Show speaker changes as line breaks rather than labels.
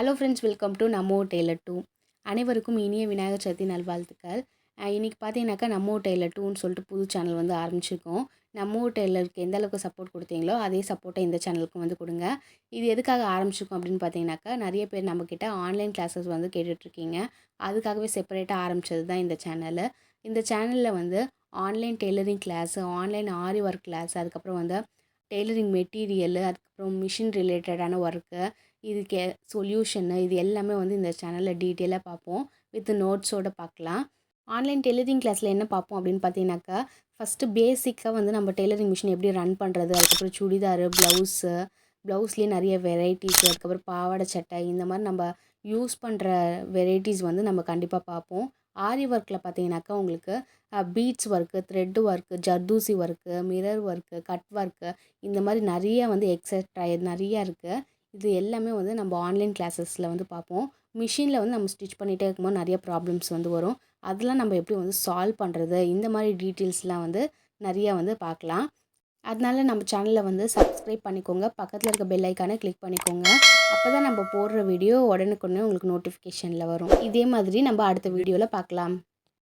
Hello friends, welcome to நம்ம ஊர் Taylor 2. அனைவருக்கும் இனிய விநாயகர் சதுர்த்தி நல்வாழ்த்துக்கள். இன்றைக்கி பார்த்தீங்கன்னாக்கா நம்ம ஊர் டெய்லர் 2ன்னு சொல்லிட்டு புது சேனல் வந்து ஆரம்பிச்சிருக்கோம். நம்ம ஊர் டெய்லருக்கு எந்த அளவுக்கு சப்போர்ட் கொடுத்தீங்களோ அதே சப்போர்ட்டை இந்த சேனலுக்கும் வந்து கொடுங்க. இது எதுக்காக ஆரம்பிச்சிருக்கோம் அப்படின்னு பார்த்தீங்கன்னாக்கா, நிறைய பேர் நம்மக்கிட்ட ஆன்லைன் கிளாஸஸ் வந்து கேட்டுட்ருக்கீங்க. அதுக்காகவே செப்பரேட்டாக ஆரம்பித்தது தான் இந்த சேனலு. இந்த சேனலில் வந்து ஆன்லைன் டெய்லரிங் கிளாஸு, ஆன்லைன் ஆரி ஒர்க் கிளாஸ், அதுக்கப்புறம் வந்து டெய்லரிங் மெட்டீரியலு, அதுக்கப்புறம் மிஷின் ரிலேட்டடான ஒர்க்கு, இதுக்கு சொல்யூஷனு, இது எல்லாமே வந்து இந்த சேனலில் டீட்டெயிலாக பார்ப்போம். வித் நோட்ஸோடு பார்க்கலாம். ஆன்லைன் டெய்லரிங் கிளாஸில் என்ன பார்ப்போம் அப்படின்னு பார்த்தீங்கன்னாக்கா, ஃபஸ்ட்டு பேசிக்காக வந்து நம்ம டெய்லரிங் மிஷின் எப்படி ரன் பண்ணுறது, அதுக்கப்புறம் சுடிதாரு, ப்ளவுஸ்லேயே நிறைய வெரைட்டிஸு, அதுக்கப்புறம் பாவாடை சட்டை, இந்த மாதிரி நம்ம யூஸ் பண்ணுற வெரைட்டிஸ் வந்து நம்ம கண்டிப்பாக பார்ப்போம். ஆரி ஒர்க்கில் பார்த்தீங்கன்னாக்கா உங்களுக்கு beads work, thread work, zardozi work, mirror work, cut work, இந்த மாதிரி நிறைய வந்து எக்ஸட்ரா நிறையா இருக்குது. இது எல்லாமே வந்து நம்ம ஆன்லைன் கிளாஸஸில் வந்து பார்ப்போம். மிஷினில் வந்து நம்ம ஸ்டிச் பண்ணிகிட்டே இருக்கும்போது நிறைய ப்ராப்ளம்ஸ் வந்து வரும். அதெல்லாம் நம்ம எப்படி வந்து சால்வ் பண்ணுறது, இந்த மாதிரி டீட்டெயில்ஸ்லாம் வந்து நிறையா வந்து பார்க்கலாம். அதனால நம்ம சேனலை வந்து சப்ஸ்கிரைப் பண்ணிக்கோங்க. பக்கத்தில் இருக்க பெல் ஐக்கானை கிளிக் பண்ணிக்கோங்க. அப்போ தான் நம்ம போடுற வீடியோ உடனுக்குடனே உங்களுக்கு நோட்டிஃபிகேஷனில் வரும். இதே மாதிரி நம்ம அடுத்த வீடியோவில் பார்க்கலாம்.